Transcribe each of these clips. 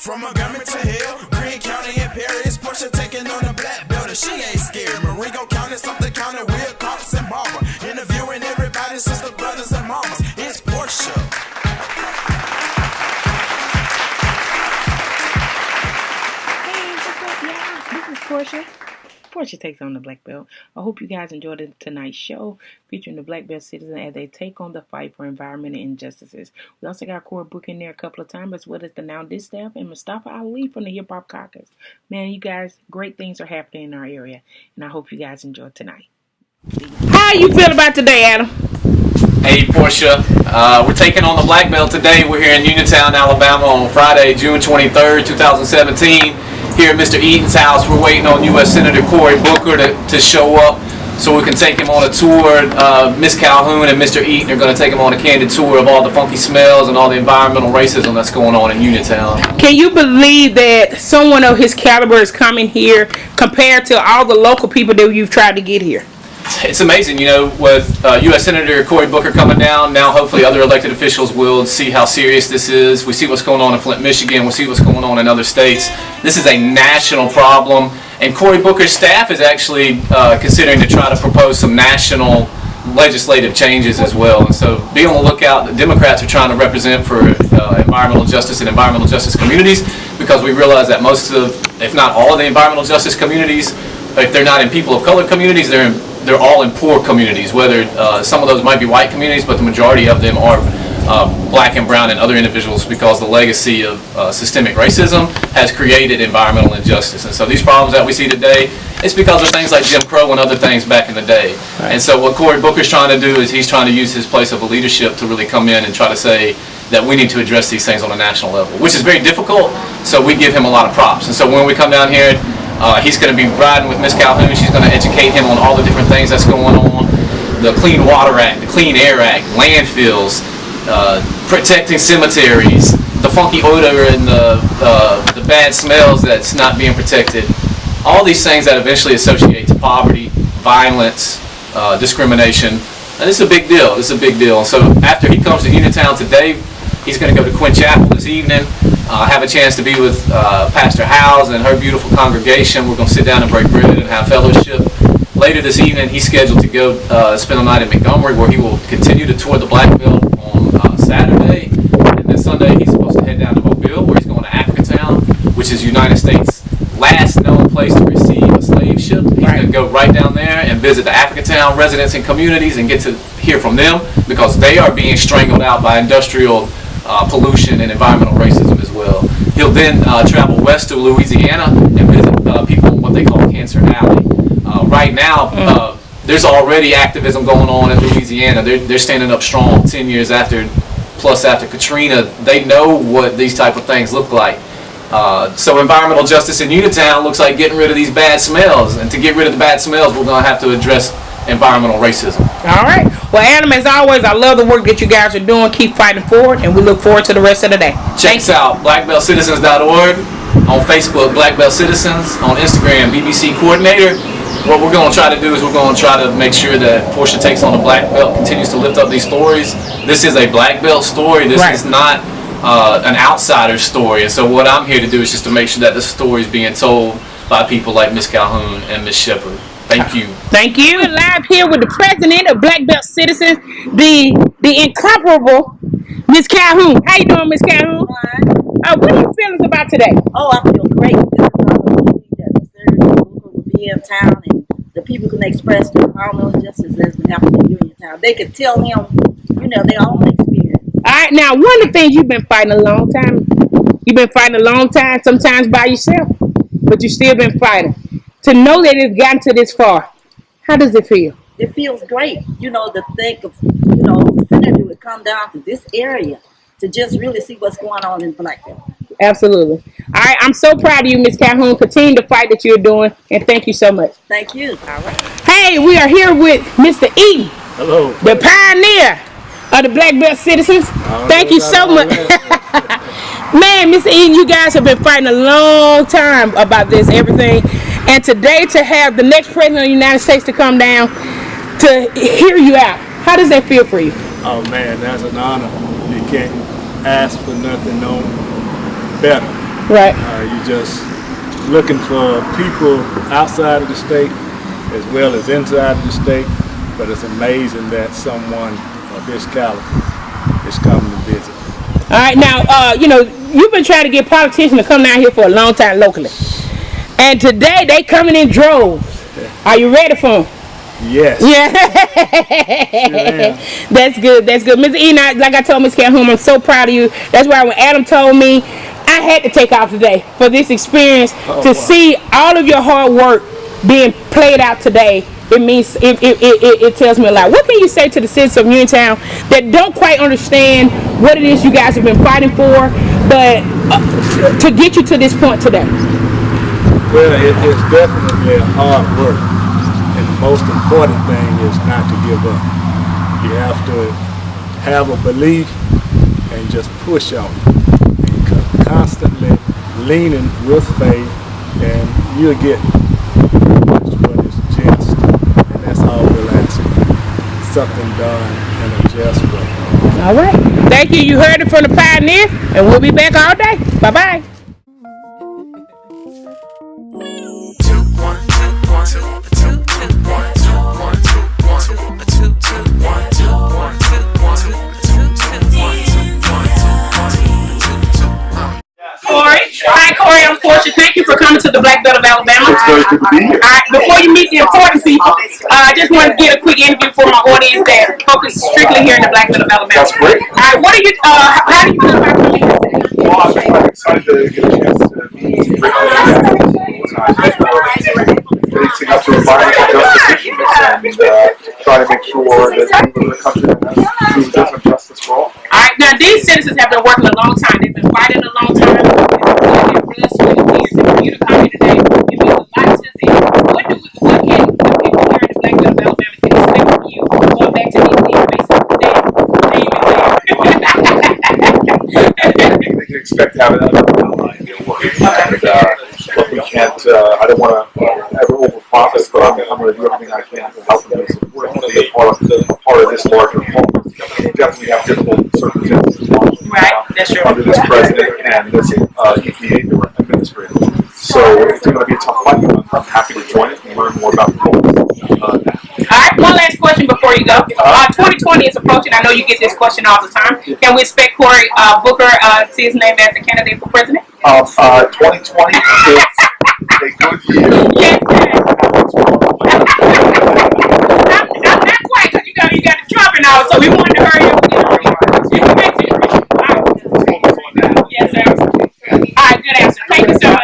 From Montgomery to Hill, Greene County and Perry, it's Portia taking on the black belt, and she ain't scared. Marengo County, something county, Will, Caucus, and Barbara. Interviewing everybody, sister, brothers, and mamas. It's Portia. Hey, what's up, y'all? This is Portia. Portia takes on the black belt. I hope you guys enjoyed tonight's show featuring the Blackbelt Citizens as they take on the fight for environmental injustices. We also got Cory Booker in there a couple of times, as well as the NowThis staff and Mustafa Ali from the Hiphop Caucus. Man, you guys, great things are happening in our area, and I hope you guys enjoy tonight. How you feel about today, Adam? Hey, Portia. We're taking on the black belt today. We're here in Uniontown, Alabama on Friday, June 23rd, 2017. Here at Mr. Eaton's house, we're waiting on U.S. Senator Cory Booker to show up so we can take him on a tour. Ms. Calhoun and Mr. Eaton are going to take him on a candid tour of all the funky smells and all the environmental racism that's going on in Uniontown. Can you believe that someone of his caliber is coming here compared to all the local people that you've tried to get here? It's amazing, you know, with U.S. Senator Cory Booker coming down, now hopefully other elected officials will see how serious this is. We see what's going on in Flint, Michigan. We'll see what's going on in other states. This is a national problem, and Cory Booker's staff is actually considering to try to propose some national legislative changes as well. And so be on the lookout. The Democrats are trying to represent for environmental justice and environmental justice communities, because we realize that most of, if not all of the environmental justice communities, if they're not in people of color communities, they're all in poor communities, whether some of those might be white communities, but the majority of them are black and brown and other individuals, because the legacy of systemic racism has created environmental injustice. And so these problems that we see today, it's because of things like Jim Crow and other things back in the day. Right. And so what Cory Booker's trying to do is he's trying to use his place of leadership to really come in and try to say that we need to address these things on a national level, which is very difficult, so we give him a lot of props. And so when we come down here, he's going to be riding with Ms. Calhoun. She's going to educate him on all the different things that's going on. The Clean Water Act, the Clean Air Act, landfills, protecting cemeteries, the funky odor and the bad smells that's not being protected. All these things that eventually associate to poverty, violence, discrimination. And this is a big deal. This is a big deal. And so after he comes to Uniontown today, he's going to go to Quinn Chapel this evening, have a chance to be with Pastor Howes and her beautiful congregation. We're going to sit down and break bread and have fellowship. Later this evening, he's scheduled to go spend the night in Montgomery, where he will continue to tour the Black Belt on Saturday. And then Sunday, he's supposed to head down to Mobile, where he's going to Africatown, which is United States' last known place to receive a slave ship. He's going to go right down there and visit the Africatown residents and communities and get to hear from them, because they are being strangled out by industrial pollution and environmental racism as well. He'll then travel west to Louisiana and visit people in what they call Cancer Alley. Right now, there's already activism going on in Louisiana. They're standing up strong 10 years after Katrina. They know what these type of things look like. So environmental justice in Uniontown looks like getting rid of these bad smells. And to get rid of the bad smells, we're going to have to address environmental racism. All right. Well, Adam, as always, I love the work that you guys are doing. Keep fighting forward, and we look forward to the rest of the day. Check us out, blackbeltcitizens.org, on Facebook, Blackbelt Citizens, on Instagram, BBC Coordinator. What we're going to try to do is we're going to try to make sure that Portia Takes on the Black Belt continues to lift up these stories. This is a Black Belt story. This is not an outsider story. And so what I'm here to do is just to make sure that the story is being told by people like Ms. Calhoun and Ms. Shepard. Thank you. Thank you. We're live here with the president of Blackbelt Citizens, the incomparable Ms. Calhoun. How you doing, Ms. Calhoun? What are your feelings about today? Oh, I feel great. This is an opportunity that the Senator Booker will be in town, and the people can express their environmental injustice as we happen in Uniontown. They could tell him, their own experience. All right. Now, one of the things you've been fighting a long time. You've been fighting a long time, sometimes by yourself, but you've still been fighting. To know that it's gotten to this far, how does it feel? It feels great, to think of, the senator would come down to this area to just really see what's going on in Blackbelt. Absolutely. All right, I'm so proud of you, Ms. Calhoun. Continue the fight that you're doing, and thank you so much. Thank you. All right. Hey, we are here with Mr. Eaton. Hello. The pioneer of the Blackbelt Citizens. Thank you so much. Man, Mr. Eaton, you guys have been fighting a long time about this, everything. And today to have the next president of the United States to come down to hear you out, how does that feel for you? Oh man, that's an honor. You can't ask for nothing no better. Right. You're just looking for people outside of the state as well as inside of the state. But it's amazing that someone of this caliber is coming to visit. All right, now, you know, you've been trying to get politicians to come down here for a long time locally. And today, they coming in droves. Are you ready for them? Yes. Yeah. Sure. That's good, that's good. Ms. E, like I told Ms. Calhoun, I'm so proud of you. That's why when Adam told me, I had to take off today for this experience to see all of your hard work being played out today. It means it tells me a lot. What can you say to the citizens of Uniontown that don't quite understand what it is you guys have been fighting for, but to get you to this point today? Well, it's definitely hard work, and the most important thing is not to give up. You have to have a belief and just push on it, and constantly leaning with faith, and you'll get what is just. That's all we're asking. Something done in a just way. All right. Thank you. You heard it from the pioneer, and we'll be back all day. Bye-bye. Cory. Hi, Cory. I'm Portia. Thank you for coming to the Blackbelt of Alabama. It's very good to be here. All right, before you meet the important people, I just want to get a quick interview for my audience that focus strictly here in the Blackbelt of Alabama. That's great. All right, what are you? How do you feel about coming here today? Well, I'm just excited to get a chance to meet some great racing up to environmental justice issues and try to make sure that we live in a country that has true different justice for all. All right, now these citizens have been working a long time. They've been fighting a long time. Their blood, sweat, and tears. And for you to come here today, it means a lot to them. What can the people here in the Blackbelt of Alabama can expect from you? Going back to these things basically today, They can expect to have another ally in their work. And look, we can't, I don't want to ever overpromise, but I'm going to do everything I can to help them support and be a part of this larger whole. We definitely have difficult circumstances right, that's true. under this president and this EPA administrator. So it's going to be a tough fight. I'm happy to join it and learn more about the goals. All right, one last question before you go. 2020 is approaching. I know you get this question all the time. Can we expect Cory Booker to see his name as a candidate for president? 2020 is a good year. Yes, sir. I'm not quite, because you got the Trump and all, so we wanted to hurry up. Yes, sir. All right, good answer. Thank you so much.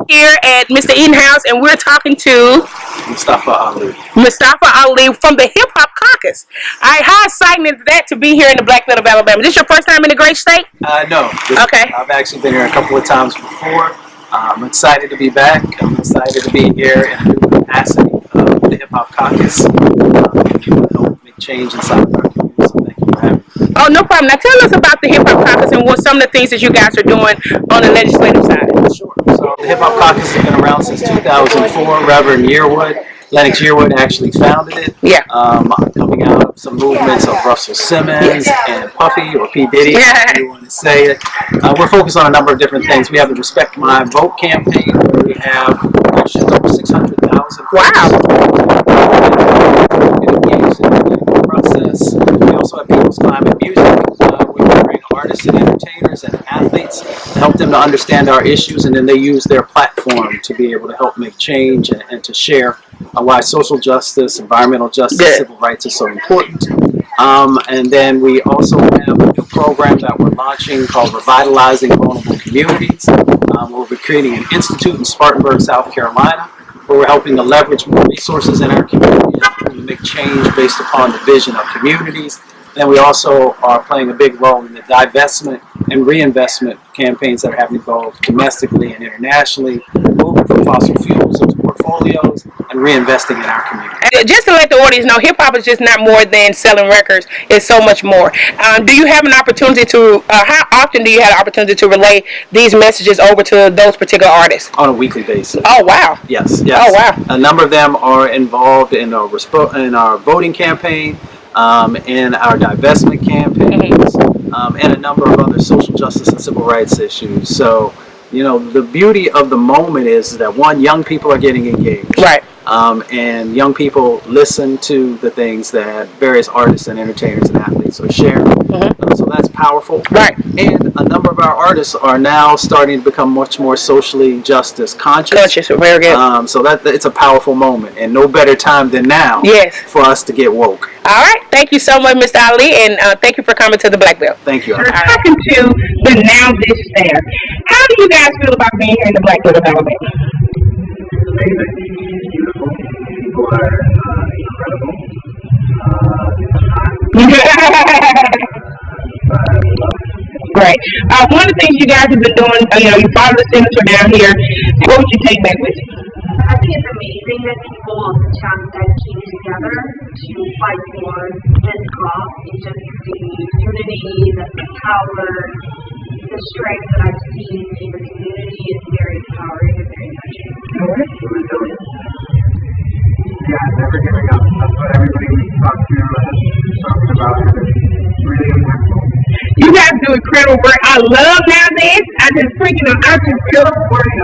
Here at Mr. Eaton House, and we're talking to Mustafa Ali. Mustafa Ali from the Hiphop Caucus. All right, how exciting is that to be here in the Blackbelt of Alabama? Is this your first time in the great state? No. Okay. I've actually been here a couple of times before. I'm excited to be back. I'm excited to be here in a new capacity of the Hiphop Caucus. To help make change inside of our community. So thank you for having me. Oh, no problem. Now tell us about the Hiphop Caucus and what some of the things that you guys are doing on the legislative side. Sure. So the Hiphop Caucus has been around since 2004. Reverend Yearwood, Lennox Yearwood actually founded it. Yeah. Coming out of some movements of Russell Simmons and Puffy or P. Diddy, if you want to say it. We're focused on a number of different things. We have the Respect My Vote campaign, where we have just over 600,000. Wow. Engaged in the political process. We also have People's Climate Music. We bring artists and entertainers and athletes to help them to understand our issues, and then they use their platform to be able to help make change and to share why social justice, environmental justice, civil rights are so important. And then we also have a new program that we're launching called Revitalizing Vulnerable Communities. We'll be creating an institute in Spartanburg, South Carolina, where we're helping to leverage more resources in our community and to make change based upon the vision of communities. And we also are playing a big role in the divestment and reinvestment campaigns that are happening both domestically and internationally, moving from fossil fuels into portfolios and reinvesting in our community. Just to let the audience know, hip-hop is just not more than selling records. It's so much more. Do you have an opportunity to, how often do you have an opportunity to relay these messages over to those particular artists? On a weekly basis. Oh, wow. Yes. Oh, wow. A number of them are involved in our voting campaign, in our divestment campaigns. and a number of other social justice and civil rights issues. So, the beauty of the moment is that one, young people are getting engaged. Right. And young people listen to the things that various artists and entertainers and athletes are sharing. So that's powerful. Right. And a number of our artists are now starting to become much more socially justice conscious. Very good. So that it's a powerful moment, and no better time than now. Yes. For us to get woke. All right. Thank you so much, Mr. Ali, and thank you for coming to the Black Belt. Thank you. We're talking to the NowThis staff. How do you guys feel about being here in the Black Belt of Alabama? People are incredible. Great. One of the things you guys have been doing, you follow the senator down here. What would you take back with you? I think it's amazing that people have dedicated together to fight for this cause. It's just the unity, the power, the strength that I've seen in the community is very empowering and very touching. Yeah, never giving up. That's what everybody we talk to is talking about. It's really impactful. You guys do incredible work. I love NowThis. I just feel,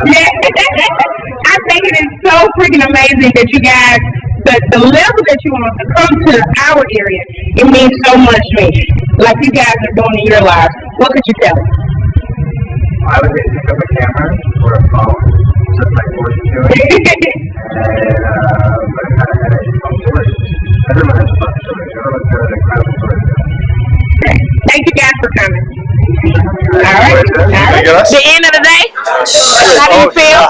yeah. I think it is so freaking amazing that you guys, the level that you want to come to our area, it means so much to me. Like you guys are doing in your lives. What could you tell us? I would just pick up a camera or a phone, just like what you're doing, and learn how to edit some stories. Everyone has fun stories. Everyone's got an incredible story. Thank you guys for coming. All right. The end of the day. How do you feel?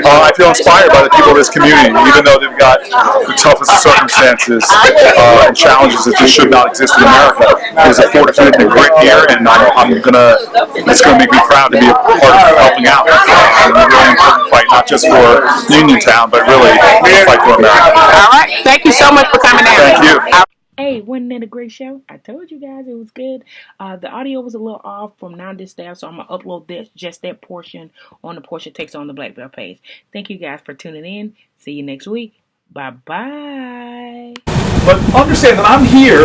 I feel inspired by the people of this community, even though they've got the toughest of circumstances and challenges that just should not exist in America. There's a fortitude and a grit here, and it's gonna make me proud to be a part of helping out. And a really important fight, not just for Uniontown, but really a fight for America. All right. Thank you so much for coming out. Thank you. Hey, wasn't that a great show? I told you guys it was good. The audio was a little off from NowThis staff, so I'm going to upload just that portion on the Portia Takes on the Black Belt page. Thank you guys for tuning in. See you next week. Bye-bye. But understand that I'm here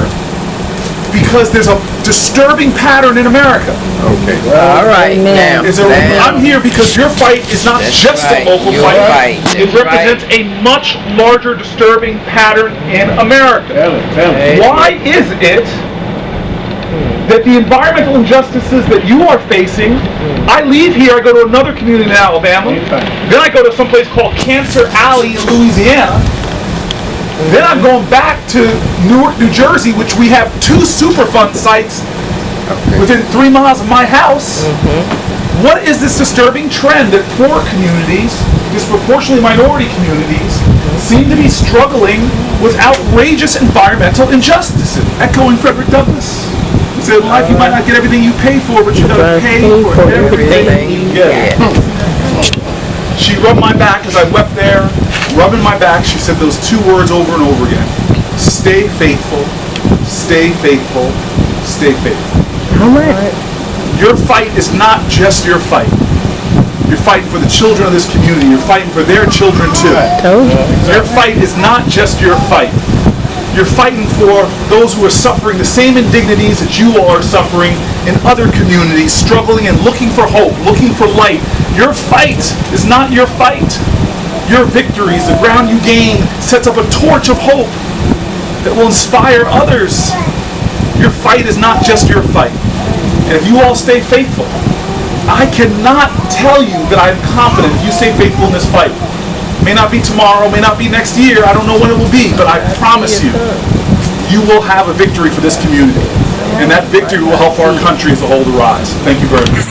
because there's a disturbing pattern in America. Okay. All right. Now, I'm here because your fight is not just a local fight. It represents a much larger disturbing pattern in America. Why is it that the environmental injustices that you are facing, I leave here, I go to another community in Alabama, then I go to some place called Cancer Alley in Louisiana, then I'm going back to Newark, New Jersey, which we have 2 Superfund sites within 3 miles of my house. What is this disturbing trend that poor communities, disproportionately minority communities, seem to be struggling with outrageous environmental injustices? Echoing Frederick Douglass. He said, in life you might not get everything you pay for, but you gotta pay for everything you get. She rubbed my back as I wept there, rubbing my back. She said those 2 words over and over again. Stay faithful, stay faithful, stay faithful. All right. Your fight is not just your fight. You're fighting for the children of this community. You're fighting for their children too. Your fight is not just your fight. You're fighting for those who are suffering the same indignities that you all are suffering in other communities, struggling and looking for hope, looking for light. Your fight is not your fight. Your victories, the ground you gain, sets up a torch of hope that will inspire others. Your fight is not just your fight. And if you all stay faithful, I cannot tell you that I'm confident if you stay faithful in this fight. May not be tomorrow, may not be next year, I don't know when it will be, but I promise you, you will have a victory for this community. And that victory will help our country as a whole to rise. Thank you very much.